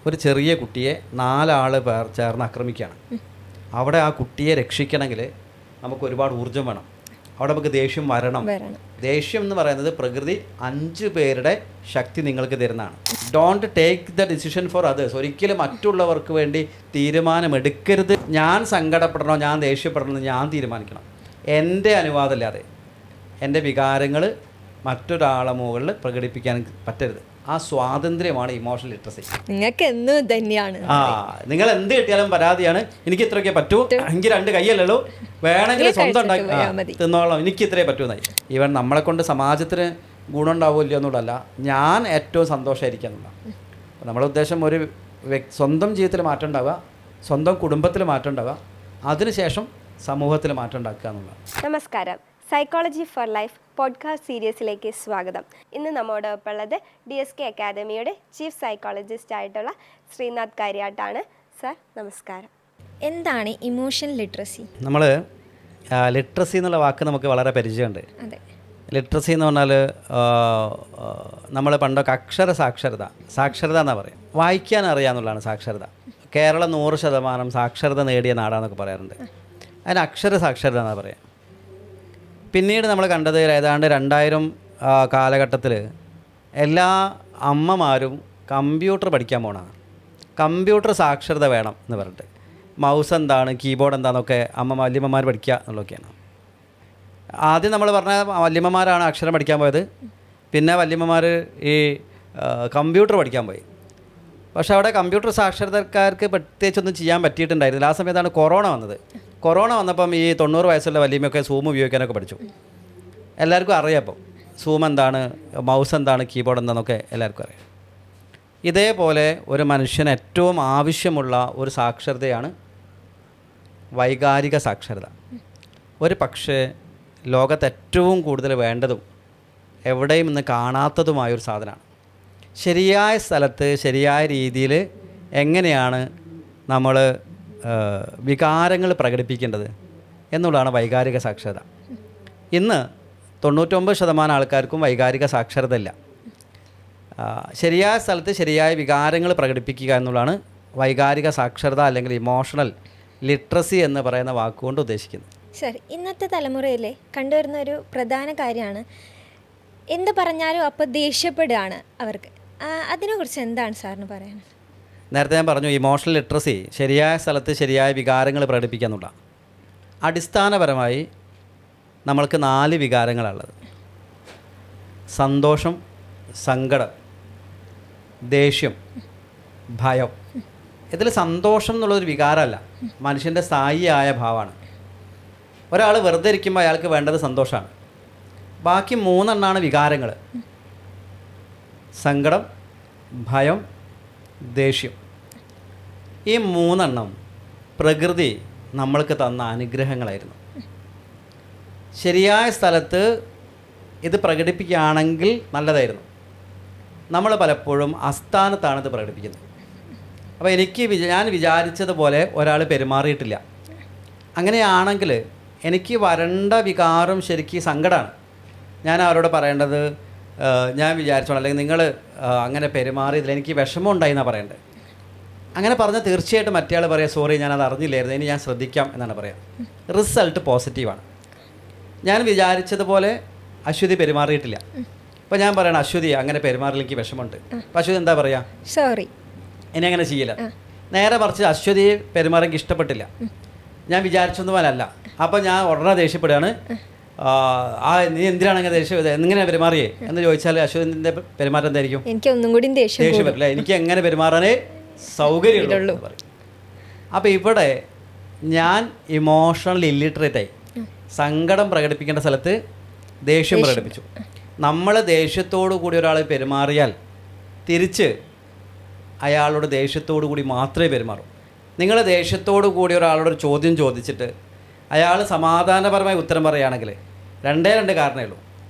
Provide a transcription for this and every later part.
ഒരു ചെറിയ കുട്ടിയെ 4 ആൾ ചേർന്ന് ആക്രമിക്കുകയാണ്. അവിടെ ആ കുട്ടിയെ രക്ഷിക്കണമെങ്കിൽ നമുക്ക് ഒരുപാട് ഊർജ്ജം വേണം. അവിടെ നമുക്ക് ദേഷ്യം വരണം. ദേഷ്യം എന്ന് പറയുന്നത് പ്രകൃതി 5 പേരുടെ ശക്തി നിങ്ങൾക്ക് തരുന്നതാണ്. Don't take the decision for others. ഒരിക്കലും മറ്റുള്ളവർക്ക് വേണ്ടി തീരുമാനമെടുക്കരുത്. ഞാൻ സങ്കടപ്പെടണോ ഞാൻ ദേഷ്യപ്പെടണമെന്ന് ഞാൻ തീരുമാനിക്കണം. എൻ്റെ അനുവാദമില്ലാതെ എൻ്റെ വികാരങ്ങൾ മറ്റൊരാളെ മുകളിൽ പ്രകടിപ്പിക്കാൻ പറ്റരുത്. ആ സ്വാതന്ത്ര്യമാണ് ഇമോഷണൽ ലിറ്ററസി. നിങ്ങൾക്ക് എന്ന് തന്നെയാണ്. നിങ്ങൾ എന്ത് കിട്ടിയാലും പരാതിയാണ്. എനിക്ക് ഇത്രയൊക്കെ പറ്റൂ, എനിക്ക് 2 കൈയല്ലല്ലോ, വേണമെങ്കിൽ സ്വന്തം ഉണ്ടാക്കി തിന്നോളാം, എനിക്ക് ഇത്രേ പറ്റൂന്നായി. ഈവൻ നമ്മളെ കൊണ്ട് സമാജത്തിന് ഗുണം ഉണ്ടാവില്ല എന്നുള്ളതല്ല, ഞാൻ ഏറ്റവും സന്തോഷമായിരിക്കുക എന്നുള്ള നമ്മുടെ ഉദ്ദേശം. ഒരു സ്വന്തം ജീവിതത്തിൽ മാറ്റം ഉണ്ടാവുക, സ്വന്തം കുടുംബത്തിൽ മാറ്റം ഉണ്ടാവുക, അതിനുശേഷം സമൂഹത്തിൽ മാറ്റം ഉണ്ടാക്കുക എന്നുള്ളത്. നമസ്കാരം. സൈക്കോളജി ഫോർ ലൈഫ് പോഡ്കാസ്റ്റ് സീരീസിലേക്ക് സ്വാഗതം. ഇന്ന് നമ്മോടൊപ്പം ഉള്ളത് DSK അക്കാദമിയുടെ ചീഫ് സൈക്കോളജിസ്റ്റ് ആയിട്ടുള്ള ശ്രീനാഥ് കാര്യാട്ടാണ്. സർ നമസ്കാരം. എന്താണ് ഇമോഷൻ ലിറ്ററസി? നമ്മൾ ലിറ്ററസി എന്നുള്ള വാക്ക് നമുക്ക് വളരെ പരിചയമുണ്ട്. അതെ, ലിറ്ററസി എന്ന് പറഞ്ഞാൽ നമ്മൾ പണ്ടൊക്കെ സാക്ഷരത എന്നാണ് പറയും. വായിക്കാൻ അറിയാമെന്നുള്ളതാണ് സാക്ഷരത. കേരളം 100% സാക്ഷരത നേടിയ നാടാന്നൊക്കെ പറയാറുണ്ട്. അതിന് സാക്ഷരത എന്നാണ് പറയുക. പിന്നീട് നമ്മൾ കണ്ടത് ഏതാണ്ട് 2000 കാലഘട്ടത്തിൽ എല്ലാ അമ്മമാരും കമ്പ്യൂട്ടർ പഠിക്കാൻ പോകണം. കമ്പ്യൂട്ടർ സാക്ഷരത വേണം എന്ന് പറഞ്ഞിട്ട് മൗസ് എന്താണ്, കീബോർഡ് എന്താണെന്നൊക്കെ വല്യമ്മമാർ പഠിക്കുക എന്നുള്ളതൊക്കെയാണ്. ആദ്യം നമ്മൾ പറഞ്ഞ വല്യമ്മമാരാണ് അക്ഷരം പഠിക്കാൻ പോയത്. പിന്നെ വല്യമ്മമാർ ഈ കമ്പ്യൂട്ടർ പഠിക്കാൻ പോയി. പക്ഷേ അവിടെ കമ്പ്യൂട്ടർ സാക്ഷരതക്കാർക്ക് പ്രത്യേകിച്ചൊന്നും ചെയ്യാൻ പറ്റിയിട്ടുണ്ടായിരുന്നില്ല. ആ സമയത്താണ് കൊറോണ വന്നത്. കൊറോണ വന്നപ്പം ഈ 90 വയസ്സുള്ള വല്യമ്മയൊക്കെ സൂം ഉപയോഗിക്കാനൊക്കെ പഠിച്ചു. എല്ലാവർക്കും അറിയാം. അപ്പം സൂം എന്താണ്, മൗസ് എന്താണ്, കീബോർഡ് എന്താണെന്നൊക്കെ എല്ലാവർക്കും അറിയാം. ഇതേപോലെ ഒരു മനുഷ്യന് ഏറ്റവും ആവശ്യമുള്ള ഒരു സാക്ഷരതയാണ് വൈകാരിക സാക്ഷരത. ഒരു പക്ഷേ ലോകത്ത് ഏറ്റവും കൂടുതൽ വേണ്ടതും എവിടെയും ഇന്ന് കാണാത്തതുമായൊരു സാധനമാണ്. ശരിയായ സ്ഥലത്ത് ശരിയായ രീതിയിൽ എങ്ങനെയാണ് നമ്മൾ വികാരങ്ങൾ പ്രകടിപ്പിക്കേണ്ടത് എന്നുള്ളതാണ് വൈകാരിക സാക്ഷരത. ഇന്ന് 99% ആൾക്കാർക്കും വൈകാരിക സാക്ഷരത ഇല്ല. ശരിയായ സ്ഥലത്ത് ശരിയായ വികാരങ്ങൾ പ്രകടിപ്പിക്കുക എന്നുള്ളതാണ് വൈകാരിക സാക്ഷരത അല്ലെങ്കിൽ ഇമോഷണൽ ലിറ്ററസി എന്ന് പറയുന്ന വാക്കുകൊണ്ട് ഉദ്ദേശിക്കുന്നത്. സർ, ഇന്നത്തെ തലമുറയിൽ കണ്ടുവരുന്ന ഒരു പ്രധാന കാര്യമാണ് എന്ത് പറഞ്ഞാലും അപ്പോൾ ദേഷ്യപ്പെടുകയാണ് അവർക്ക്. അതിനെക്കുറിച്ച് എന്താണ് സാറിന് പറയാൻ? നേരത്തെ ഞാൻ പറഞ്ഞു, ഇമോഷണൽ ലിറ്ററസി ശരിയായ സ്ഥലത്ത് ശരിയായ വികാരങ്ങൾ പ്രകടിപ്പിക്കുക എന്നുള്ള. അടിസ്ഥാനപരമായി നമ്മൾക്ക് 4 വികാരങ്ങളാണുള്ളത്: സന്തോഷം, സങ്കടം, ദേഷ്യം, ഭയം. ഇതിൽ സന്തോഷം എന്നുള്ളൊരു വികാരമല്ല, മനുഷ്യൻ്റെ സ്ഥായിയായ ഭാവമാണ്. ഒരാൾ വെറുതെ ഇരിക്കുമ്പോൾ അയാൾക്ക് വേണ്ടത് സന്തോഷമാണ്. ബാക്കി 3 എണ്ണമാണ് വികാരങ്ങൾ: സങ്കടം, ഭയം, ദേഷ്യം. ഈ 3 എണ്ണം പ്രകൃതി നമ്മൾക്ക് തന്ന അനുഗ്രഹങ്ങളായിരുന്നു. ശരിയായ സ്ഥലത്ത് ഇത് പ്രകടിപ്പിക്കുകയാണെങ്കിൽ നല്ലതായിരുന്നു. നമ്മൾ പലപ്പോഴും അസ്ഥാനത്താണ് ഇത് പ്രകടിപ്പിക്കുന്നത്. അപ്പോൾ ഞാൻ വിചാരിച്ചതുപോലെ ഒരാൾ പെരുമാറിയിട്ടില്ല. അങ്ങനെയാണെങ്കിൽ എനിക്ക് വരേണ്ട വികാരം ശരിക്കും സങ്കടമാണ്. ഞാൻ അവരോട് പറയേണ്ടത് ഞാൻ വിചാരിച്ചോളാം, അല്ലെങ്കിൽ നിങ്ങൾ അങ്ങനെ പെരുമാറിയതിൽ എനിക്ക് വിഷമം ഉണ്ടായി എന്നാണ് പറയേണ്ടത്. അങ്ങനെ പറഞ്ഞാൽ തീർച്ചയായിട്ടും മറ്റേ പറയാം, സോറി ഞാനത് അറിഞ്ഞില്ലായിരുന്നു, ഇനി ഞാൻ ശ്രദ്ധിക്കാം എന്നാണ് പറയാം. റിസൾട്ട് പോസിറ്റീവാണ്. ഞാൻ വിചാരിച്ചതുപോലെ അശ്വതി പെരുമാറിയിട്ടില്ല. അപ്പോൾ ഞാൻ പറയണം, അശ്വതി അങ്ങനെ പെരുമാറിയിൽ എനിക്ക് വിഷമമുണ്ട്. അപ്പോൾ അശ്വതി എന്താ പറയുക? സോറി, ഇനി അങ്ങനെ ചെയ്യില്ല. നേരെ മറിച്ച് അശ്വതി പെരുമാറി ഇഷ്ടപ്പെട്ടില്ല, ഞാൻ വിചാരിച്ചൊന്നും പോലല്ല, അപ്പോൾ ഞാൻ ഉടനെ ദേഷ്യപ്പെടുകയാണ്. നീ എന്തിനാണ് അങ്ങനെ ദേഷ്യം, എങ്ങനെ പെരുമാറിയേ എന്ന് ചോദിച്ചാൽ അശ്വതിൻ്റെ പെരുമാറ്റം എന്തായിരിക്കും? എനിക്ക് ഒന്നും കൂടി ദേഷ്യം വരില്ല, എനിക്ക് എങ്ങനെ പെരുമാറാനേ സൗകര്യമുള്ളൂ പറയും. അപ്പോൾ ഇവിടെ ഞാൻ ഇമോഷണൽ ഇല്ലിറ്ററേറ്റായി. സങ്കടം പ്രകടിപ്പിക്കേണ്ട സ്ഥലത്ത് ദേഷ്യം പ്രകടിപ്പിച്ചു. നമ്മൾ ദേഷ്യത്തോടു കൂടി ഒരാൾ പെരുമാറിയാൽ തിരിച്ച് അയാളോട് ദേഷ്യത്തോടു കൂടി മാത്രമേ പെരുമാറൂ. നിങ്ങൾ ദേഷ്യത്തോടു കൂടി ഒരാളോടൊരു ചോദ്യം ചോദിച്ചിട്ട് അയാൾ സമാധാനപരമായി ഉത്തരം പറയുകയാണെങ്കിൽ 2 കാരണമേ ഉള്ളൂ.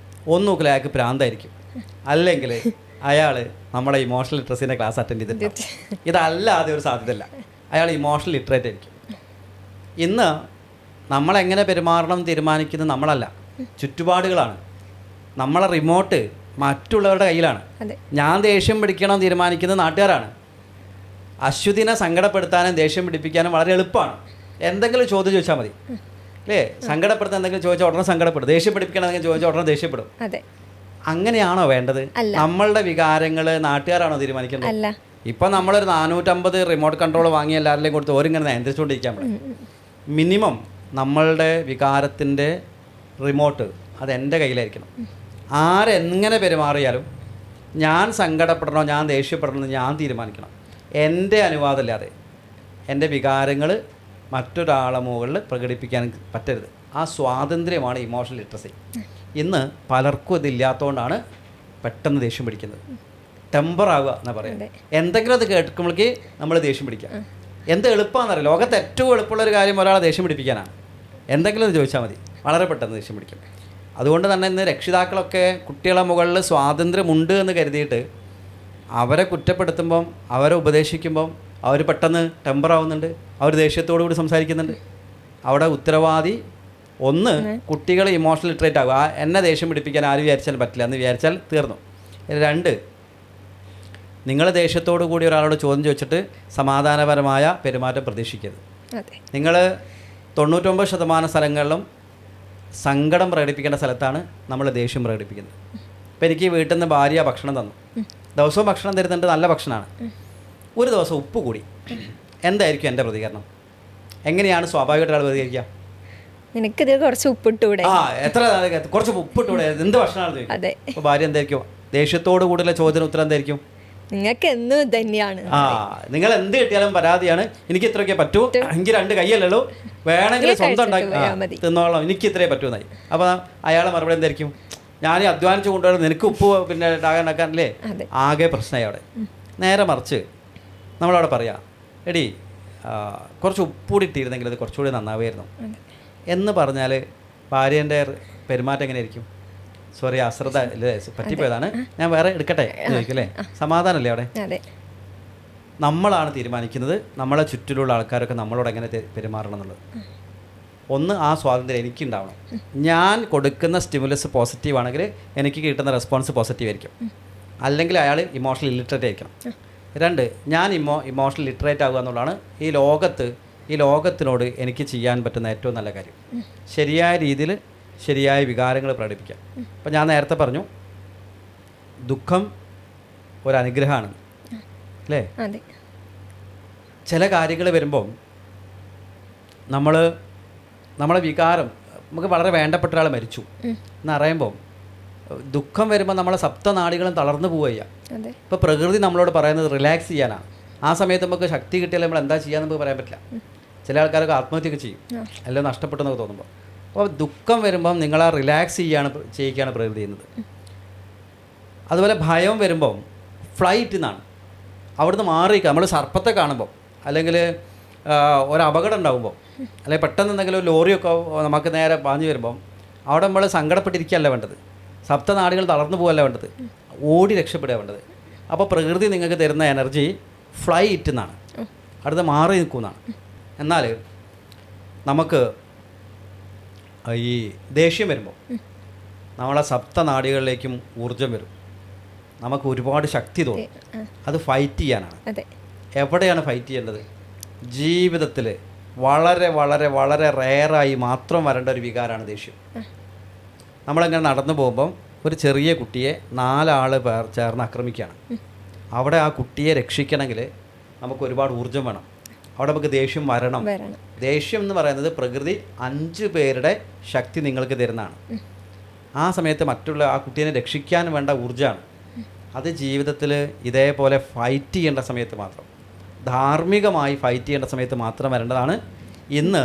ഒന്ന് നോക്കില്ല, അയാൾക്ക് ഭ്രാന്തായിരിക്കും, അല്ലെങ്കിൽ അയാൾ നമ്മുടെ ഇമോഷണൽ ലിറ്ററസിൻ്റെ ക്ലാസ് അറ്റൻഡ് ചെയ്തിട്ടുണ്ട്. ഇതല്ലാതെ ഒരു സാധ്യതയില്ല, അയാൾ ഇമോഷണൽ ലിറ്ററേറ്റ് ആയിരിക്കും. ഇന്ന് നമ്മളെങ്ങനെ പെരുമാറണം തീരുമാനിക്കുന്നത് നമ്മളല്ല, ചുറ്റുപാടുകളാണ്. നമ്മളെ റിമോട്ട് മറ്റുള്ളവരുടെ കയ്യിലാണ്. ഞാൻ ദേഷ്യം പിടിക്കണം തീരുമാനിക്കുന്നത് നാട്ടുകാരാണ്. അശ്വതിനെ സങ്കടപ്പെടുത്താനും ദേഷ്യം പിടിപ്പിക്കാനും വളരെ എളുപ്പമാണ്. എന്തെങ്കിലും ചോദ്യം ചോദിച്ചാൽ മതി അല്ലേ? സങ്കടപ്പെടുത്താൻ എന്തെങ്കിലും ചോദിച്ചാൽ ഉടനെ സങ്കടപ്പെടും, ദേഷ്യം പിടിപ്പിക്കണം എന്തെങ്കിലും ചോദിച്ചാൽ ഉടനെ ദേഷ്യപ്പെടും. അതെ. അങ്ങനെയാണോ വേണ്ടത്? നമ്മളുടെ വികാരങ്ങൾ നാട്ടുകാരാണോ തീരുമാനിക്കുന്നത്? അല്ല. ഇപ്പം നമ്മളൊരു 450 റിമോട്ട് കൺട്രോൾ വാങ്ങി എല്ലാവരിലേയും കൊടുത്ത് ഓരിങ്ങനെ നിയന്ത്രിച്ചുകൊണ്ടിരിക്കാൻ പറ്റും. മിനിമം നമ്മളുടെ വികാരത്തിൻ്റെ റിമോട്ട് അത് എൻ്റെ കയ്യിലായിരിക്കണം. ആരെങ്ങനെ പെരുമാറിയാലും ഞാൻ സങ്കടപ്പെടണോ ഞാൻ ദേഷ്യപ്പെടണമെന്ന് ഞാൻ തീരുമാനിക്കണം. എൻ്റെ അനുവാദമില്ലാതെ എൻ്റെ വികാരങ്ങൾ മറ്റൊരാളെ മുകളിൽ പ്രകടിപ്പിക്കാൻ പറ്റരുത്. ആ സ്വാതന്ത്ര്യമാണ് ഇമോഷണൽ ലിറ്ററസി. ഇന്ന് പലർക്കും ഇതില്ലാത്തതുകൊണ്ടാണ് പെട്ടെന്ന് ദേഷ്യം പിടിക്കുന്നത്. ടെമ്പറാവുക എന്നാ പറയുന്നത്. എന്തെങ്കിലും അത് കേൾക്കുമ്പോഴേക്ക് നമ്മൾ ദേഷ്യം പിടിക്കുക. എന്ത് എളുപ്പമാണെന്നറിയാം. ലോകത്ത് ഏറ്റവും എളുപ്പമുള്ളൊരു കാര്യം ഒരാളെ ദേഷ്യം പിടിപ്പിക്കാനാണ്. എന്തെങ്കിലും അത് ചോദിച്ചാൽ മതി, വളരെ പെട്ടെന്ന് ദേഷ്യം പിടിക്കും. അതുകൊണ്ട് തന്നെ ഇന്ന് രക്ഷിതാക്കളൊക്കെ കുട്ടികളെ മുകളിൽ സ്വാതന്ത്ര്യമുണ്ട് എന്ന് കരുതിയിട്ട് അവരെ കുറ്റപ്പെടുത്തുമ്പം, അവരെ ഉപദേശിക്കുമ്പം അവർ പെട്ടെന്ന് ടെമ്പറാവുന്നുണ്ട്, അവർ ദേഷ്യത്തോടു കൂടി സംസാരിക്കുന്നുണ്ട്. അവിടെ ഉത്തരവാദി ഒന്ന്, കുട്ടികൾ ഇമോഷണൽ ലിറ്ററേറ്റ് ആകുക. എന്നെ ദേഷ്യം പിടിപ്പിക്കാൻ ആരും വിചാരിച്ചാലും പറ്റില്ല എന്ന് വിചാരിച്ചാൽ തീർന്നു. 2, നിങ്ങൾ ദേഷ്യത്തോടു കൂടി ഒരാളോട് ചോദ്യം ചോദിച്ചിട്ട് സമാധാനപരമായ പെരുമാറ്റം പ്രതീക്ഷിക്കരുത്. നിങ്ങൾ 99% സ്ഥലങ്ങളിലും സങ്കടം പ്രകടിപ്പിക്കേണ്ട സ്ഥലത്താണ് നമ്മൾ ദേഷ്യം പ്രകടിപ്പിക്കുന്നത്. ഇപ്പം എനിക്ക് വീട്ടിൽ നിന്ന് ഭാര്യ ഭക്ഷണം തന്നു, ദിവസവും ഭക്ഷണം തരുന്നുണ്ട്, നല്ല ഭക്ഷണമാണ്. ഒരു ദിവസം ഉപ്പ് കൂടി, എന്തായിരിക്കും എൻ്റെ പ്രതികരണം? എങ്ങനെയാണ് സ്വാഭാവികമായിട്ട് ഒരാൾ പ്രതികരിക്കുക? നിനക്കിത് കുറച്ച് ഉപ്പിട്ടൂടെ? എത്ര കുറച്ച് ഉപ്പിട്ടൂടെ, എന്ത് ഭക്ഷണമാണ് ചോദിക്കും. അപ്പോൾ ഭാര്യ എന്തായിരിക്കും? ദേഷ്യത്തോടു കൂടിയുള്ള ചോദ്യത്തിന് ഉത്തരം എന്തായിരിക്കും? നിങ്ങൾക്ക് എന്നും തന്നെയാണ്. നിങ്ങൾ എന്ത് കിട്ടിയാലും പരാതിയാണ്. എനിക്ക് ഇത്രയൊക്കെ പറ്റൂ, എനിക്ക് 2 കൈയല്ലല്ലോ, വേണമെങ്കിൽ സ്വന്തം ഉണ്ടാക്കി തിന്നോളാം, എനിക്ക് ഇത്രയേ പറ്റൂന്നായി. അപ്പോൾ അയാളെ മറുപടി എന്തായിരിക്കും? ഞാൻ അധ്വാനിച്ച് കൊണ്ടുവരുന്നത് നിനക്ക് ഉപ്പ് പിന്നെ ഉണ്ടാക്കാനല്ലേ? ആകെ പ്രശ്നമായി അവിടെ. നേരെ മറിച്ച് നമ്മളവിടെ പറയാം, എടി കുറച്ച് ഉപ്പുകൂടി ഇട്ടിരുന്നെങ്കിൽ അത് കുറച്ചുകൂടി നന്നാവുമായിരുന്നു എന്ന് പറഞ്ഞാൽ ഭാര്യേൻ്റെ പെരുമാറ്റം എങ്ങനെയായിരിക്കും? സോറി, അശ്രദ്ധ അല്ലേ, പറ്റിപ്പോയതാണ്, ഞാൻ വേറെ എടുക്കട്ടെ ചോദിക്കും അല്ലേ? സമാധാനമല്ലേ അവിടെ? നമ്മളാണ് തീരുമാനിക്കുന്നത് നമ്മളെ ചുറ്റിലുള്ള ആൾക്കാരൊക്കെ നമ്മളോട് എങ്ങനെ പെരുമാറണം എന്നുള്ളത്. ഒന്ന്, ആ സ്വാതന്ത്ര്യം എനിക്കുണ്ടാവണം. ഞാൻ കൊടുക്കുന്ന സ്റ്റിമുലസ് പോസിറ്റീവ് ആണെങ്കിൽ എനിക്ക് കിട്ടുന്ന റെസ്പോൺസ് പോസിറ്റീവ് ആയിരിക്കും. അല്ലെങ്കിൽ അയാൾ ഇമോഷണൽ ഇല്ലിറ്ററേറ്റ് ആയിരിക്കണം. 2, ഞാൻ ഇമോഷണൽ ലിറ്ററേറ്റ് ആകുക എന്നുള്ളതാണ് ഈ ലോകത്തിനോട് എനിക്ക് ചെയ്യാൻ പറ്റുന്ന ഏറ്റവും നല്ല കാര്യം. ശരിയായ രീതിയിൽ ശരിയായ വികാരങ്ങൾ പ്രകടിപ്പിക്കാം. അപ്പം ഞാൻ നേരത്തെ പറഞ്ഞു, ദുഃഖം ഒരനുഗ്രഹമാണ് അല്ലേ? ചില കാര്യങ്ങൾ വരുമ്പം നമ്മളെ വികാരം, നമുക്ക് വളരെ വേണ്ടപ്പെട്ട ഒരാൾ മരിച്ചു എന്നറിയുമ്പം ദുഃഖം വരുമ്പോൾ നമ്മളെ സപ്തനാഡികളും തളർന്നു പോവുക. ഇപ്പോൾ പ്രകൃതി നമ്മളോട് പറയുന്നത് റിലാക്സ് ചെയ്യാനാണ്. ആ സമയത്ത് നമുക്ക് ശക്തി കിട്ടിയാൽ നമ്മൾ എന്താ ചെയ്യാന്ന് നമുക്ക് പറയാൻ പറ്റില്ല. ചില ആൾക്കാരൊക്കെ ആത്മഹത്യയൊക്കെ ചെയ്യും, എല്ലാം നഷ്ടപ്പെട്ടെന്നൊക്കെ തോന്നുമ്പോൾ. അപ്പോൾ ദുഃഖം വരുമ്പം നിങ്ങളെ റിലാക്സ് ചെയ്യിക്കുകയാണ് പ്രകൃതി ചെയ്യുന്നത്. അതുപോലെ ഭയം വരുമ്പം ഫ്ലൈറ്റ് എന്നാണ്, അവിടുന്ന് മാറിയിരിക്കുക. നമ്മൾ സർപ്പത്തെ കാണുമ്പോൾ, അല്ലെങ്കിൽ ഒരു അപകടം ഉണ്ടാകുമ്പോൾ, അല്ലെങ്കിൽ പെട്ടെന്ന് എന്തെങ്കിലും ലോറിയൊക്കെ നമുക്ക് നേരെ പാഞ്ഞു വരുമ്പം അവിടെ നമ്മൾ സങ്കടപ്പെട്ടിരിക്കുകയല്ല വേണ്ടത്, സപ്തനാഡികൾ തളർന്നു പോകല്ല വേണ്ടത്, ഓടി രക്ഷപ്പെടുക വേണ്ടത്. അപ്പോൾ പ്രകൃതി നിങ്ങൾക്ക് തരുന്ന എനർജി ഫ്ലൈറ്റ് എന്നാണ്, അടുത്ത് മാറി നിൽക്കുന്നതാണ്. എന്നാൽ നമുക്ക് ഈ ദേഷ്യം വരുമ്പോൾ നമ്മളെ സപ്തനാഡികളിലേക്കും ഊർജം വരും, നമുക്ക് ഒരുപാട് ശക്തി തോന്നും. അത് ഫൈറ്റ് ചെയ്യാനാണ്. എവിടെയാണ് ഫൈറ്റ് ചെയ്യേണ്ടത്? ജീവിതത്തിൽ വളരെ വളരെ വളരെ റെയറായി മാത്രം വരേണ്ട ഒരു വികാരമാണ് ദേഷ്യം. നമ്മളിങ്ങനെ നടന്നു പോകുമ്പം ഒരു ചെറിയ കുട്ടിയെ 4 ആൾ ചേർന്ന് ആക്രമിക്കുകയാണ്. അവിടെ ആ കുട്ടിയെ രക്ഷിക്കണമെങ്കിൽ നമുക്ക് ഒരുപാട് ഊർജ്ജം വേണം. അവിടെ നമുക്ക് ദേഷ്യം വരണം. ദേഷ്യം എന്ന് പറയുന്നത് പ്രകൃതി 5 പേരുടെ ശക്തി നിങ്ങൾക്ക് തരുന്നതാണ്. ആ സമയത്ത് മറ്റുള്ള ആ കുട്ടീനെ രക്ഷിക്കാൻ വേണ്ട ഊർജ്ജമാണ്. അത് ജീവിതത്തിൽ ഇതേപോലെ ഫൈറ്റ് ചെയ്യേണ്ട സമയത്ത് മാത്രം, ധാർമ്മികമായി ഫൈറ്റ് ചെയ്യേണ്ട സമയത്ത് മാത്രം വരേണ്ടതാണ്. ഇന്ന്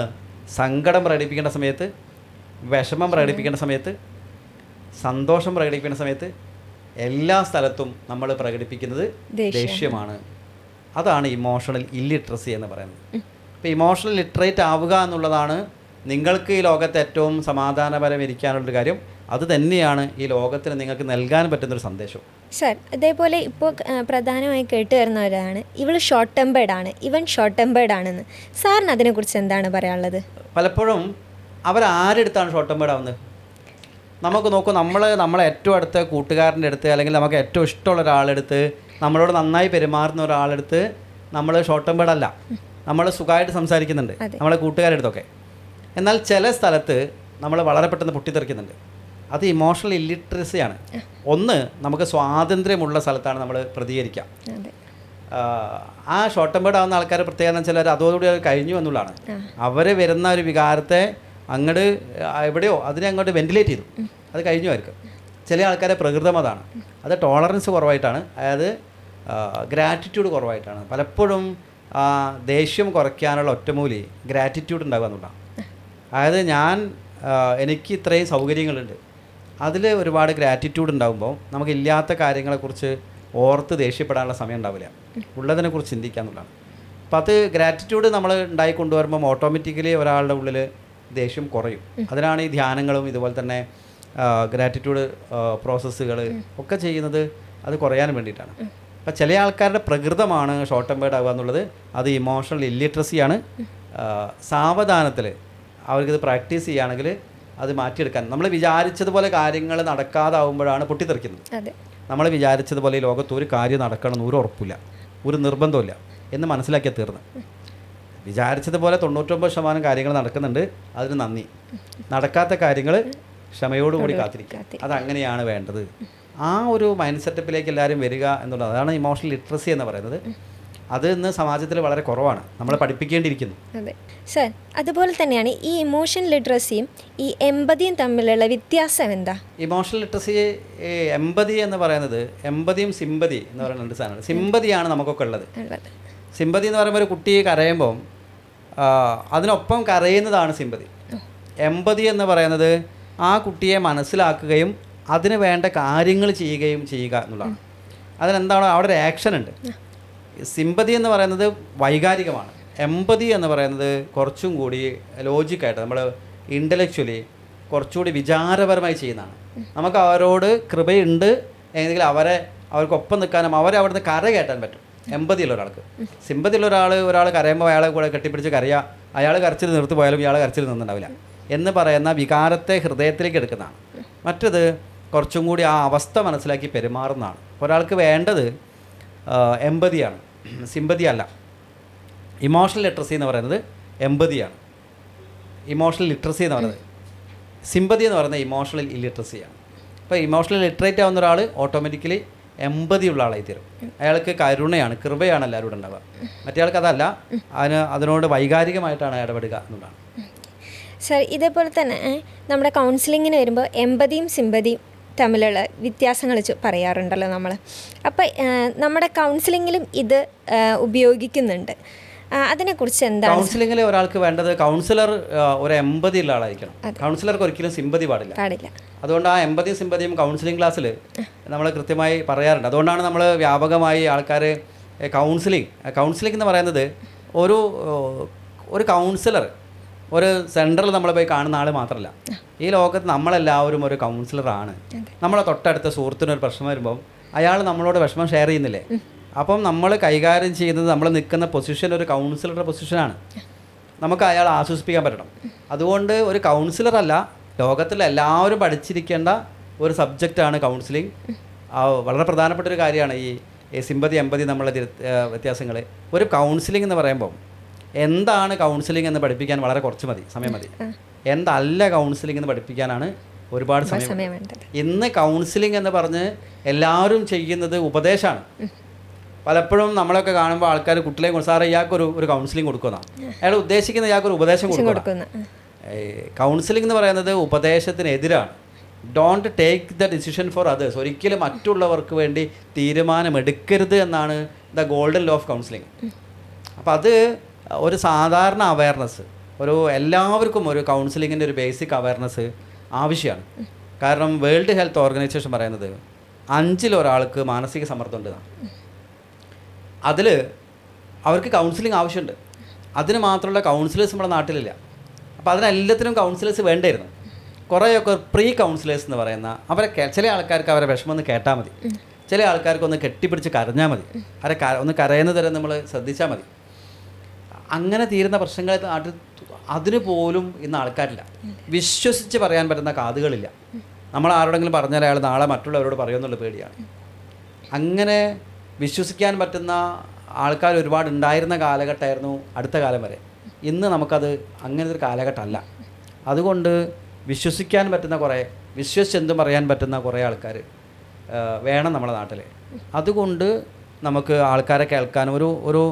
സങ്കടം പ്രകടിപ്പിക്കേണ്ട സമയത്ത്, വിഷമം പ്രകടിപ്പിക്കേണ്ട സമയത്ത്, സന്തോഷം പ്രകടിപ്പിക്കേണ്ട സമയത്ത്, എല്ലാ സ്ഥലത്തും നമ്മൾ പ്രകടിപ്പിക്കുന്നത് ദേഷ്യമാണ്. അതാണ് ഇമോഷണൽ ഇല്ലിറ്ററസി എന്ന് പറയുന്നത്. അപ്പോൾ ഇമോഷണൽ ലിറ്ററേറ്റ് ആവുക എന്നുള്ളതാണ് നിങ്ങൾക്ക് ഈ ലോകത്ത് ഏറ്റവും സമാധാനപരമിരിക്കാനുള്ളൊരു കാര്യം. അത് തന്നെയാണ് ഈ ലോകത്തിന് നിങ്ങൾക്ക് നൽകാൻ പറ്റുന്നൊരു സന്ദേശം. സർ, അതേപോലെ ഇപ്പോൾ പ്രധാനമായി കേട്ട് വരുന്നവരാണ് ഇവൾ ഷോർട്ട് ടെമ്പേർഡാണ്, ഇവൻ ഷോർട്ട് ടെമ്പേർഡാണെന്ന്. സാറിന് അതിനെക്കുറിച്ച് എന്താണ് പറയാനുള്ളത്? പലപ്പോഴും അവരാരെടുത്താണ് ഷോർട്ട് ടെമ്പേർഡ് ആവുന്നത്? നമുക്ക് നോക്കൂ, നമ്മളെ ഏറ്റവും അടുത്ത കൂട്ടുകാരൻ്റെ അടുത്ത്, അല്ലെങ്കിൽ നമുക്ക് ഏറ്റവും ഇഷ്ടമുള്ള ഒരാളെടുത്ത്, നമ്മളോട് നന്നായി പെരുമാറുന്ന ഒരാളെടുത്ത് നമ്മൾ ഷോർട്ട് ടെമ്പേർഡ് അല്ല, നമ്മൾ സുഖമായിട്ട് സംസാരിക്കുന്നുണ്ട് നമ്മളെ കൂട്ടുകാരുടെ അടുത്തൊക്കെ. എന്നാൽ ചില സ്ഥലത്ത് നമ്മൾ വളരെ പെട്ടെന്ന് പൊട്ടിത്തെറിക്കുന്നുണ്ട്. അത് ഇമോഷണൽ ഇല്ലിറ്ററസിയാണ്. ഒന്ന്, നമുക്ക് സ്വാതന്ത്ര്യമുള്ള സ്ഥലത്താണ് നമ്മൾ പ്രതികരിക്കുക. ആ ഷോർട്ട് ടെമ്പേർഡ് ആവുന്ന ആൾക്കാർ പ്രത്യേകം ചിലർ അതോടുകൂടി അത് കഴിഞ്ഞു എന്നുള്ളതാണ്. അവർ വരുന്ന ഒരു വികാരത്തെ അങ്ങോട്ട് എവിടെയോ അതിനെ അങ്ങോട്ട് വെന്റിലേറ്റ് ചെയ്തു, അത് കഴിഞ്ഞുമായിരിക്കും. ചില ആൾക്കാരെ പ്രകൃതം അതാണ്, അത് ടോളറൻസ് കുറവായിട്ടാണ്, അതായത് ഗ്രാറ്റിറ്റ്യൂഡ് കുറവായിട്ടാണ്. പലപ്പോഴും ദേഷ്യം കുറയ്ക്കാനുള്ള ഒറ്റമൂലി ഗ്രാറ്റിറ്റ്യൂഡ് ഉണ്ടാകുക എന്നുള്ളതാണ്. അതായത് എനിക്ക് ഇത്രയും സൗകര്യങ്ങളുണ്ട്, അതിൽ ഒരുപാട് ഗ്രാറ്റിറ്റ്യൂഡ് ഉണ്ടാകുമ്പോൾ നമുക്കില്ലാത്ത കാര്യങ്ങളെക്കുറിച്ച് ഓർത്ത് ദേഷ്യപ്പെടാനുള്ള സമയം ഉണ്ടാവില്ല, ഉള്ളതിനെക്കുറിച്ച് ചിന്തിക്കുക എന്നുള്ളതാണ്. അപ്പോൾ അത് ഗ്രാറ്റിറ്റ്യൂഡ് നമ്മൾ ഉണ്ടായി കൊണ്ടുവരുമ്പം ഓട്ടോമാറ്റിക്കലി ഒരാളുടെ ഉള്ളിൽ ദേഷ്യം കുറയും. അതിനാണ് ഈ ധ്യാനങ്ങളും ഇതുപോലെ തന്നെ ഗ്രാറ്റിറ്റ്യൂഡ് പ്രോസസ്സുകൾ ഒക്കെ ചെയ്യുന്നത്, അത് കുറയാൻ വേണ്ടിയിട്ടാണ്. അപ്പോൾ ചില ആൾക്കാരുടെ പ്രകൃതമാണ് ഷോർട്ട് ടെമ്പേർഡ് ആവുക എന്നുള്ളത്, അത് ഇമോഷണൽ ഇല്ലിറ്ററസിയാണ്. സാവധാനത്തിൽ അവർക്കിത് പ്രാക്ടീസ് ചെയ്യുകയാണെങ്കിൽ അത് മാറ്റിയെടുക്കാൻ, നമ്മൾ വിചാരിച്ചതുപോലെ കാര്യങ്ങൾ നടക്കാതാവുമ്പോഴാണ് പൊട്ടിത്തെറിക്കുന്നത്. നമ്മൾ വിചാരിച്ചതുപോലെ ഈ ലോകത്ത് ഒരു കാര്യം നടക്കണമെന്ന് ഒരു ഉറപ്പില്ല, ഒരു നിർബന്ധമില്ല എന്ന് മനസ്സിലാക്കിയാൽ തീർന്ന്. വിചാരിച്ചതുപോലെ 99% കാര്യങ്ങൾ നടക്കുന്നുണ്ട്, അതിന് നന്ദി. നടക്കാത്ത കാര്യങ്ങൾ ക്ഷമയോടുകൂടി കാത്തിരിക്കുക, അതങ്ങനെയാണ് വേണ്ടത്. ആ ഒരു മൈൻഡ് സെറ്റപ്പിലേക്ക് എല്ലാവരും വരിക എന്നുള്ളത്, അതാണ് ഇമോഷണൽ ലിറ്ററസി എന്ന് പറയുന്നത്. അത് ഇന്ന് സമാജത്തിൽ വളരെ കുറവാണ്, നമ്മൾ പഠിപ്പിക്കേണ്ടിയിരിക്കുന്നു. അതെ സർ, അതുപോലെ തന്നെയാണ് ഈ ഇമോഷൻ ലിറ്ററസിയും ഈ എമ്പതിയും തമ്മിലുള്ള വ്യത്യാസം എന്താ? ഇമോഷണൽ ലിറ്ററസി, എമ്പതി എന്ന് പറയുന്നത്, എമ്പതിയും സിമ്പതി എന്ന് പറയുന്ന രണ്ട് സാധനമാണ്. സിമ്പതിയാണ് നമുക്കൊക്കെ ഉള്ളത്. സിമ്പതി എന്ന് പറയുമ്പോൾ ഒരു കുട്ടി കരയുമ്പോൾ അതിനൊപ്പം കരയുന്നതാണ് സിമ്പതി. എമ്പതി എന്ന് പറയുന്നത് ആ കുട്ടിയെ മനസ്സിലാക്കുകയും അതിന് വേണ്ട കാര്യങ്ങൾ ചെയ്യുക എന്നുള്ളതാണ്. അതിനെന്താണോ അവിടെ ഒരു ആക്ഷൻ ഉണ്ട്. സിമ്പതി എന്ന് പറയുന്നത് വൈകാരികമാണ്. എമ്പതി എന്ന് പറയുന്നത് കുറച്ചും കൂടി ലോജിക്കായിട്ട്, നമ്മൾ ഇൻ്റലക്ച്വലി കുറച്ചുകൂടി വിചാരപരമായി ചെയ്യുന്നതാണ്. നമുക്ക് അവരോട് കൃപയുണ്ട് എന്നെങ്കിൽ അവർക്കൊപ്പം നിൽക്കാനും അവരെ അവിടുന്ന് കര കയറ്റാൻ പറ്റും. എമ്പതിയുള്ള ഒരാൾക്ക്. സിമ്പതിയുള്ള ഒരാൾ കരയുമ്പോൾ അയാളെ കൂടെ കെട്ടിപ്പിടിച്ച് കരയുക, അയാൾ കരച്ചിൽ നിർത്തി പോയാലും ഇയാൾ കരച്ചിൽ നിന്നുണ്ടാവില്ല എന്ന് പറയുന്ന വികാരത്തെ ഹൃദയത്തിലേക്ക് എടുക്കുന്നതാണ്. മറ്റത് കുറച്ചും കൂടി ആ അവസ്ഥ മനസ്സിലാക്കി പെരുമാറുന്നതാണ്. ഒരാൾക്ക് വേണ്ടത് എമ്പതിയാണ്, സിമ്പതി അല്ല. ഇമോഷണൽ ലിറ്ററസി എന്ന് പറയുന്നത് എമ്പതിയാണ്. ഇമോഷണൽ ലിറ്ററസി എന്ന് പറയുന്നത്, സിമ്പതി എന്ന് പറയുന്നത് ഇമോഷണൽ ഇല്ലിറ്ററസിയാണ്. അപ്പോൾ ഇമോഷണൽ ലിറ്ററേറ്റ് ആവുന്ന ഒരാൾ ഓട്ടോമാറ്റിക്കലി എമ്പതി ഉള്ള ആളായി തീരും. അയാൾക്ക് കരുണയാണ്, കൃപയാണ് എല്ലാവരോടും ഉണ്ടാവുക. മറ്റേയാൾക്ക് അതല്ല, അതിനോട് വൈകാരികമായിട്ടാണ് ഇടപെടുക എന്നുള്ളതാണ്. സർ, ഇതേപോലെ തന്നെ നമ്മുടെ കൗൺസിലിങ്ങിന് വരുമ്പോൾ എമ്പതിയും സിമ്പതിയും തമ്മിലുള്ള വ്യത്യാസങ്ങൾ പറയാറുണ്ടല്ലോ നമ്മൾ. അപ്പോൾ നമ്മുടെ കൗൺസിലിങ്ങിലും ഇത് ഉപയോഗിക്കുന്നുണ്ട്. അതിനെക്കുറിച്ച് എന്താണ്? കൗൺസിലിങ്ങിൽ ഒരാൾക്ക് വേണ്ടത്, കൗൺസിലർ ഒരു എമ്പതി ഉള്ള ആളായിരിക്കണം. കൗൺസിലർക്ക് ഒരിക്കലും സിമ്പതി പാടില്ല. അതുകൊണ്ട് ആ എമ്പതിയും സിമ്പതിയും കൗൺസിലിംഗ് ക്ലാസ്സിൽ നമ്മൾ കൃത്യമായി പറയാറുണ്ട്. അതുകൊണ്ടാണ് നമ്മൾ വ്യാപകമായി ആൾക്കാർ കൗൺസിലിംഗ് എന്ന് പറയുന്നത് ഒരു കൗൺസിലർ ഒരു സെൻറ്ററിൽ നമ്മൾ പോയി കാണുന്ന ആൾ മാത്രമല്ല. ഈ ലോകത്ത് നമ്മളെല്ലാവരും ഒരു കൗൺസിലറാണ്. നമ്മളെ തൊട്ടടുത്ത സുഹൃത്തിനൊരു പ്രശ്നം വരുമ്പം അയാൾ നമ്മളോട് വിഷമം ഷെയർ ചെയ്യുന്നില്ലേ? അപ്പം നമ്മൾ കൈകാര്യം ചെയ്യുന്നത്, നമ്മൾ നിൽക്കുന്ന പൊസിഷൻ ഒരു കൗൺസിലറുടെ പൊസിഷനാണ്. നമുക്ക് അയാളെ ആശ്വസിപ്പിക്കാൻ പറ്റണം. അതുകൊണ്ട് ഒരു കൗൺസിലറല്ല, ലോകത്തിൽ എല്ലാവരും പഠിച്ചിരിക്കേണ്ട ഒരു സബ്ജക്റ്റാണ് കൗൺസിലിംഗ്. വളരെ പ്രധാനപ്പെട്ട ഒരു കാര്യമാണ് ഈ സിമ്പതി എമ്പതി നമ്മളുടെ വ്യത്യാസങ്ങൾ. ഒരു കൗൺസിലിംഗ് എന്ന് പറയുമ്പോൾ എന്താണ് കൗൺസിലിംഗ് എന്ന് പഠിപ്പിക്കാൻ വളരെ കുറച്ച് സമയം മതി. എന്തല്ല കൗൺസിലിംഗ് എന്ന് പഠിപ്പിക്കാനാണ് ഒരുപാട് സമയം വേണ്ടത്. ഇന്ന് കൗൺസിലിംഗ് എന്ന് പറഞ്ഞ് എല്ലാവരും ചെയ്യുന്നത് ഉപദേശമാണ്. പലപ്പോഴും നമ്മളൊക്കെ കാണുമ്പോൾ ആൾക്കാർ കുട്ടികളെ സാറേ ഇയാൾക്കൊരു കൗൺസിലിംഗ് കൊടുക്കുന്നതാണ്, അയാൾ ഉദ്ദേശിക്കുന്ന ഇയാൾക്കൊരു ഉപദേശം കൊടുക്കുന്ന. കൗൺസിലിംഗ് എന്ന് പറയുന്നത് ഉപദേശത്തിനെതിരാണ്. Don't take the decision for others. ഒരിക്കലും മറ്റുള്ളവർക്ക് വേണ്ടി തീരുമാനമെടുക്കരുത് എന്നാണ് the golden law of counselling. അപ്പോൾ അത് ഒരു സാധാരണ അവയർനെസ്, എല്ലാവർക്കും ഒരു കൗൺസിലിങ്ങിൻ്റെ ഒരു ബേസിക് അവയർനെസ് ആവശ്യമാണ്. കാരണം വേൾഡ് ഹെൽത്ത് ഓർഗനൈസേഷൻ പറയുന്നത് 5-ൽ ഒരാൾക്ക് മാനസിക സമ്മർദ്ദം ഉണ്ട്. അതിൽ അവർക്ക് കൗൺസിലിംഗ് ആവശ്യമുണ്ട്. അതിന് മാത്രമുള്ള കൗൺസിലേഴ്സ് നമ്മുടെ നാട്ടിലില്ല. അപ്പോൾ അതിനെല്ലാത്തിനും കൗൺസിലേഴ്സ് വേണ്ടായിരുന്നു. കുറേയൊക്കെ പ്രീ കൗൺസിലേഴ്സ് എന്ന് പറയുന്ന ചില ആൾക്കാർക്ക് അവരെ വിഷമം ഒന്ന് കേട്ടാൽ മതി, ചില ആൾക്കാർക്ക് ഒന്ന് കെട്ടിപ്പിടിച്ച് കരഞ്ഞാൽ മതി, ഒന്ന് കരയുന്ന തരം നമ്മൾ ശ്രദ്ധിച്ചാൽ മതി. അങ്ങനെ തീരുന്ന പ്രശ്നങ്ങൾ അതിന് പോലും ഇന്ന് ആൾക്കാരില്ല. വിശ്വസിച്ച് പറയാൻ പറ്റുന്ന കാതുകളില്ല. നമ്മൾ ആരോടെങ്കിലും പറഞ്ഞാൽ അയാൾ നാളെ മറ്റുള്ളവരോട് പറയുമെന്നുള്ള പേടിയാണ്. അങ്ങനെ വിശ്വസിക്കാൻ പറ്റുന്ന ആൾക്കാർ ഒരുപാട് ഉണ്ടായിരുന്ന കാലഘട്ടമായിരുന്നു അടുത്ത കാലം വരെ. ഇന്ന് നമുക്കത് അങ്ങനത്തെ ഒരു കാലഘട്ടമല്ല. അതുകൊണ്ട് വിശ്വസിക്കാൻ പറ്റുന്ന കുറേ, വിശ്വസിച്ചെന്തും പറയാൻ പറ്റുന്ന കുറേ ആൾക്കാർ വേണം നമ്മുടെ നാട്ടിൽ. അതുകൊണ്ട് നമുക്ക് ആൾക്കാരെ കേൾക്കാനും ഒരു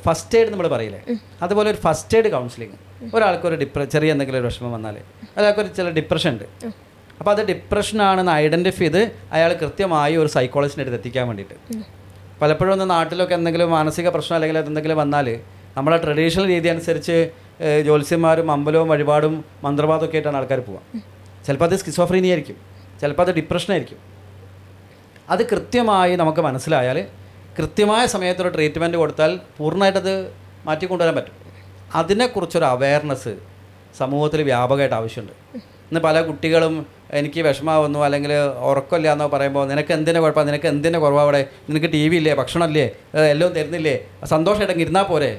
ഫസ്റ്റ് എയ്ഡ് നമ്മൾ പറയില്ലേ, അതുപോലെ ഒരു ഫസ്റ്റ് എയ്ഡ് കൗൺസിലിംഗ്. ഒരാൾക്കൊരു ചെറിയ എന്തെങ്കിലും ഒരു വിഷമം വന്നാൽ അയാൾക്കൊരു ചില ഡിപ്രഷൻ ഉണ്ട്. അപ്പോൾ അത് ഡിപ്രഷനാണെന്ന് ഐഡൻറ്റിഫൈ ചെയ്ത് അയാൾ കൃത്യമായി ഒരു സൈക്കോളജിസ്റ്റിൻ്റെ അടുത്ത് എത്തിക്കാൻ വേണ്ടിയിട്ട്. പലപ്പോഴും ഒന്ന് നാട്ടിലൊക്കെ എന്തെങ്കിലും മാനസിക പ്രശ്നം അല്ലെങ്കിൽ എന്തെങ്കിലും വന്നാൽ നമ്മളെ ട്രഡീഷണൽ രീതി അനുസരിച്ച് ജ്യോത്സ്യന്മാരും അമ്പലവും വഴിപാടും മന്ത്രവാദമൊക്കെ ആയിട്ടാണ് ആൾക്കാർ പോവുക. ചിലപ്പോൾ അത് സ്കിസോഫ്രീനിയ ആയിരിക്കും, ചിലപ്പോൾ അത് ഡിപ്രഷനായിരിക്കും. അത് കൃത്യമായി നമുക്ക് മനസ്സിലായാൽ കൃത്യമായ സമയത്തൊരു ട്രീറ്റ്മെൻറ്റ് കൊടുത്താൽ പൂർണ്ണമായിട്ടത് മാറ്റിക്കൊണ്ടുവരാൻ പറ്റും. അതിനെക്കുറിച്ചൊരു അവയർനെസ് സമൂഹത്തിൽ വ്യാപകമായിട്ട് ആവശ്യമുണ്ട്. ഇന്ന് പല കുട്ടികളും എനിക്ക് വിഷമാവുന്നു അല്ലെങ്കിൽ ഉറക്കമില്ല എന്നോ പറയുമ്പോൾ നിനക്ക് എന്തിനാ കുഴപ്പം, നിനക്ക് എന്തിനാ കുറവാവിടെ, നിനക്ക് ടി വി ഇല്ലേ, ഭക്ഷണമില്ലേ, എല്ലാം തരുന്നില്ലേ, സന്തോഷമായിട്ട് ഇരുന്നാൽ പോരെ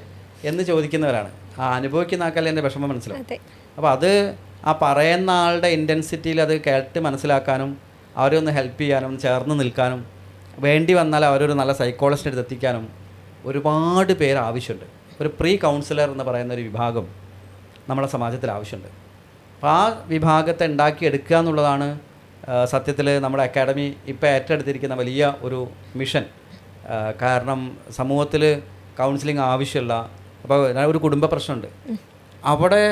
എന്ന് ചോദിക്കുന്നവരാണ്. ആ അനുഭവിക്കുന്ന ആൾക്കല്ലേ എൻ്റെ വിഷമം മനസ്സിലാവും. അപ്പോൾ അത് ആ പറയുന്ന ആളുടെ ഇൻറ്റൻസിറ്റിയിൽ അത് കേട്ട് മനസ്സിലാക്കാനും അവരെ ഒന്ന് ഹെൽപ്പ് ചെയ്യാനും ചേർന്ന് നിൽക്കാനും വേണ്ടി വന്നാൽ അവരൊരു നല്ല സൈക്കോളജിസ്റ്റിൻ്റെ അടുത്ത് എത്തിക്കാനും ഒരുപാട് പേര് ആവശ്യമുണ്ട്. ഒരു പ്രീ കൗൺസിലർ എന്ന് പറയുന്ന ഒരു വിഭാഗം നമ്മുടെ സമാജത്തിൽ ആവശ്യമുണ്ട്. അപ്പോൾ ആ വിഭാഗത്തെ ഉണ്ടാക്കിയെടുക്കുക എന്നുള്ളതാണ് സത്യത്തിൽ നമ്മുടെ അക്കാഡമി ഇപ്പോൾ ഏറ്റെടുത്തിരിക്കുന്ന വലിയ ഒരു മിഷൻ. കാരണം സമൂഹത്തിൽ കൗൺസിലിംഗ് ആവശ്യമുള്ള, അപ്പോൾ ഒരു കുടുംബ പ്രശ്നമുണ്ട്, അവിടെ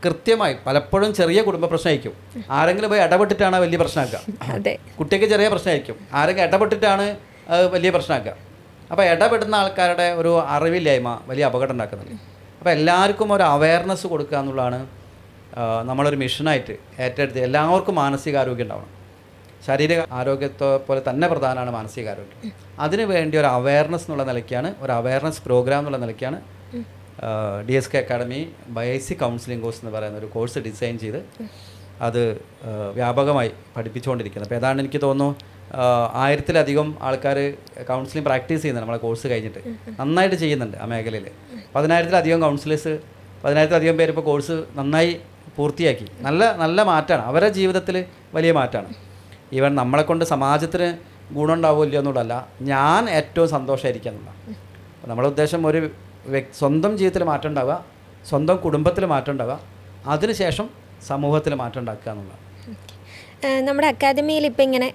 കൃത്യമായി പലപ്പോഴും ചെറിയ കുടുംബ പ്രശ്നമായിരിക്കും, ആരെങ്കിലും പോയി ഇടപെട്ടിട്ടാണ് വലിയ പ്രശ്നമാക്കുക. കുട്ടിക്ക് ചെറിയ പ്രശ്നമായിരിക്കും, ആരെങ്കിലും ഇടപെട്ടിട്ടാണ് വലിയ പ്രശ്നമാക്കുക. അപ്പോൾ ഇടപെടുന്ന ആൾക്കാരുടെ ഒരു അറിവില്ലായ്മ വലിയ അപകടം ഉണ്ടാക്കുന്നുണ്ട്. അപ്പോൾ എല്ലാവർക്കും ഒരു അവയർനെസ് കൊടുക്കുക എന്നുള്ളതാണ് നമ്മളൊരു മിഷനായിട്ട് ഏറ്റെടുത്ത്. എല്ലാവർക്കും മാനസികാരോഗ്യം ഉണ്ടാവണം. ശാരീരിക ആരോഗ്യത്തെ പോലെ തന്നെ പ്രധാനമാണ് മാനസികാരോഗ്യം. അതിനു വേണ്ടി ഒരു അവയർനെസ് എന്നുള്ള നിലയ്ക്കാണ്, ഒരു അവയർനെസ് പ്രോഗ്രാം എന്നുള്ള നിലയ്ക്കാണ് DSK academy basic counselling course എന്ന് പറയുന്ന ഒരു കോഴ്സ് ഡിസൈൻ ചെയ്ത് അത് വ്യാപകമായി പഠിപ്പിച്ചുകൊണ്ടിരിക്കുന്നത്. അപ്പോൾ ഏതാണ്ട് എനിക്ക് തോന്നുന്നു 1000-ലധികം ആൾക്കാർ കൗൺസിലിംഗ് പ്രാക്ടീസ് ചെയ്യുന്നുണ്ട് നമ്മളെ കോഴ്സ് കഴിഞ്ഞിട്ട്, നന്നായിട്ട് ചെയ്യുന്നുണ്ട് ആ മേഖലയിൽ. 10,000-ലധികം കൗൺസിലേഴ്സ്, 10,000-ലധികം പേര് ഇപ്പോൾ കോഴ്സ് നന്നായി പൂർത്തിയാക്കി. നല്ല മാറ്റമാണ്, അവരുടെ ജീവിതത്തിൽ വലിയ മാറ്റമാണ്. ഈവൻ നമ്മളെക്കൊണ്ട് സമാജത്തിന് ഗുണമുണ്ടാവില്ല എന്നുള്ളതല്ല, ഞാൻ ഏറ്റവും സന്തോഷമായിരിക്കുക എന്നുള്ളതാണ്. നമ്മുടെ ഉദ്ദേശം ഒരു സ്വന്തം ജീവിതത്തിൽ മാറ്റം ഉണ്ടാവുക, സ്വന്തം കുടുംബത്തിൽ മാറ്റം ഉണ്ടാവുക, അതിനുശേഷം സമൂഹത്തിൽ മാറ്റം ഉണ്ടാക്കുക എന്നുള്ളതാണ്. നമ്മുടെ അക്കാദമിയിൽ ഇപ്പോൾ ഇങ്ങനെ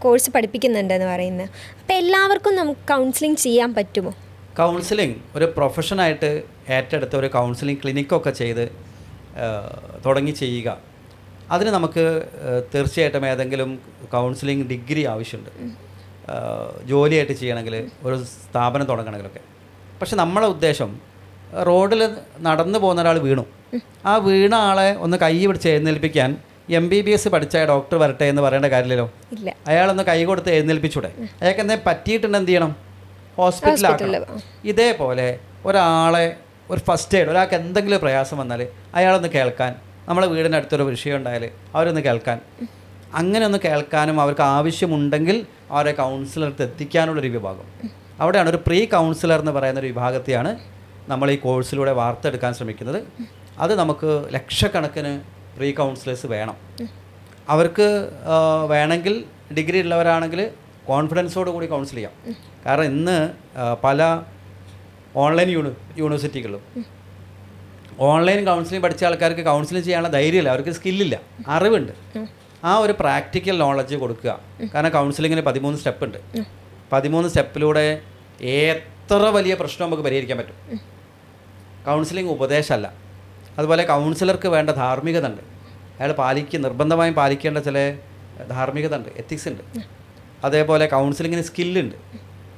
കോഴ്സ് പഠിപ്പിക്കുന്നുണ്ടെന്ന് പറയുന്നത്, അപ്പോൾ എല്ലാവർക്കും നമുക്ക് കൗൺസിലിംഗ് ചെയ്യാൻ പറ്റുമോ? കൗൺസിലിംഗ് ഒരു പ്രൊഫഷനായിട്ട് ഏറ്റെടുത്ത ഒരു കൗൺസിലിംഗ് ക്ലിനിക്കൊക്കെ ചെയ്ത് തുടങ്ങി ചെയ്യുക, അതിന് നമുക്ക് തീർച്ചയായിട്ടും ഏതെങ്കിലും കൗൺസിലിംഗ് ഡിഗ്രി ആവശ്യമുണ്ട് ജോലിയായിട്ട് ചെയ്യണമെങ്കിൽ, ഒരു സ്ഥാപനം തുടങ്ങണമെങ്കിലൊക്കെ. പക്ഷെ നമ്മളെ ഉദ്ദേശം റോഡിൽ നടന്നു പോകുന്ന ഒരാൾ വീണു, ആ വീണ ആളെ ഒന്ന് കൈ പിടിച്ച് എഴുന്നേൽപ്പിക്കാൻ MBBS പഠിച്ച ഡോക്ടർ വരട്ടെ എന്ന് പറയേണ്ട കാര്യമില്ലല്ലോ. അയാളൊന്ന് കൈ കൊടുത്ത് എഴുന്നേൽപ്പിച്ചൂടെ? അയാൾക്ക് എന്തെങ്കിലും പറ്റിയിട്ടുണ്ട് എന്ത് ചെയ്യണം? ഹോസ്പിറ്റലാക്കണം. ഇതേപോലെ ഒരാളെ ഒരു ഫസ്റ്റ് എയ്ഡ്, ഒരാൾക്ക് എന്തെങ്കിലും പ്രയാസം വന്നാൽ അയാളൊന്ന് കേൾക്കാൻ, നമ്മളെ വീടിനടുത്തൊരു വിഷയം ഉണ്ടായാൽ അവരൊന്ന് കേൾക്കാൻ, അങ്ങനെ ഒന്ന് കേൾക്കാനും അവർക്ക് ആവശ്യമുണ്ടെങ്കിൽ അവരെ കൗൺസിലർക്ക് എത്തിക്കാനുള്ളൊരു വിഭാഗം. അവിടെയാണ് ഒരു പ്രീ കൗൺസിലർ എന്ന് പറയുന്നൊരു വിഭാഗത്തെയാണ് നമ്മൾ ഈ കോഴ്സിലൂടെ വാർത്തെടുക്കാൻ ശ്രമിക്കുന്നത്. അത് നമുക്ക് ലക്ഷക്കണക്കിന് പ്രീ കൗൺസിലേഴ്സ് വേണം. അവർക്ക് വേണമെങ്കിൽ ഡിഗ്രി ഉള്ളവരാണെങ്കിൽ കോൺഫിഡൻസോട് കൂടി കൗൺസിൽ ചെയ്യാം. കാരണം ഇന്ന് പല ഓൺലൈൻ യൂണിവേഴ്സിറ്റികളിലും ഓൺലൈൻ കൗൺസിലിംഗ് പഠിച്ച ആൾക്കാർക്ക് കൗൺസിലിംഗ് ചെയ്യാനുള്ള ധൈര്യമില്ല, അവർക്ക് സ്കില്ലില്ല, അറിവുണ്ട്. ആ ഒരു പ്രാക്ടിക്കൽ നോളജ് കൊടുക്കുക. കാരണം കൗൺസിലിങ്ങിന് 13 സ്റ്റെപ്പ് ഉണ്ട്. 13 സ്റ്റെപ്പിലൂടെ എത്ര വലിയ പ്രശ്നം നമുക്ക് പരിഹരിക്കാൻ പറ്റും. കൗൺസിലിംഗ് ഉപദേശമല്ല. അതുപോലെ കൗൺസിലർക്ക് വേണ്ട ധാർമ്മികത ഉണ്ട്, അയാൾ നിർബന്ധമായും പാലിക്കേണ്ട ചില ധാർമ്മികത ഉണ്ട്, എത്തിക്സ് ഉണ്ട്. അതേപോലെ കൗൺസിലിങ്ങിന് സ്കില്ലുണ്ട്.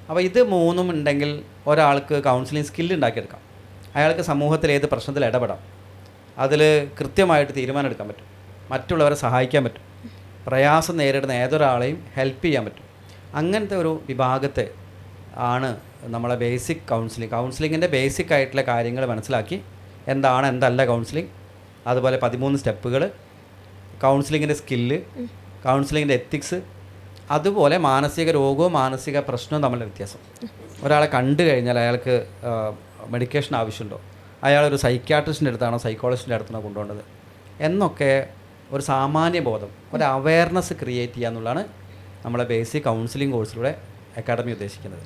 അപ്പോൾ ഇത് മൂന്നും ഉണ്ടെങ്കിൽ ഒരാൾക്ക് കൗൺസിലിംഗ് സ്കില്ല് ഉണ്ടാക്കിയെടുക്കാം. അയാൾക്ക് സമൂഹത്തിൽ ഏത് പ്രശ്നത്തിൽ ഇടപെടാം, അതിൽ കൃത്യമായിട്ട് തീരുമാനം എടുക്കാൻ പറ്റും, മറ്റുള്ളവരെ സഹായിക്കാൻ പറ്റും, പ്രയാസം നേരിടുന്ന ഏതൊരാളെയും ഹെൽപ്പ് ചെയ്യാൻ പറ്റും. അങ്ങനത്തെ ഒരു വിഭാഗത്തെ ആണ് നമ്മളെ ബേസിക് കൗൺസിലിങ്ങിൻ്റെ ബേസിക് ആയിട്ടുള്ള കാര്യങ്ങൾ മനസ്സിലാക്കി എന്താണ് എന്തല്ല കൗൺസിലിംഗ്, അതുപോലെ 13 സ്റ്റെപ്പുകൾ, കൗൺസിലിങ്ങിൻ്റെ സ്കില്ല്, കൗൺസിലിങ്ങിൻ്റെ എത്തിക്സ്, അതുപോലെ മാനസിക രോഗവും മാനസിക പ്രശ്നവും തമ്മിലുള്ള വ്യത്യാസം. ഒരാളെ കണ്ടു കഴിഞ്ഞാൽ അയാൾക്ക് മെഡിക്കേഷൻ ആവശ്യമുണ്ടോ, അയാളൊരു സൈക്യാട്രിസ്റ്റിൻ്റെ അടുത്താണോ സൈക്കോളജിസ്റ്റിൻ്റെ അടുത്താണോ കൊണ്ടുപോകേണ്ടത് എന്നൊക്കെ ഒരു സാമാന്യ ബോധം, ഒരു അവയർനെസ് ക്രിയേറ്റ് ചെയ്യുക എന്നുള്ളതാണ് നമ്മളെ ബേസിക് കൗൺസിലിംഗ് കോഴ്സിലൂടെ അക്കാഡമി ഉദ്ദേശിക്കുന്നത്.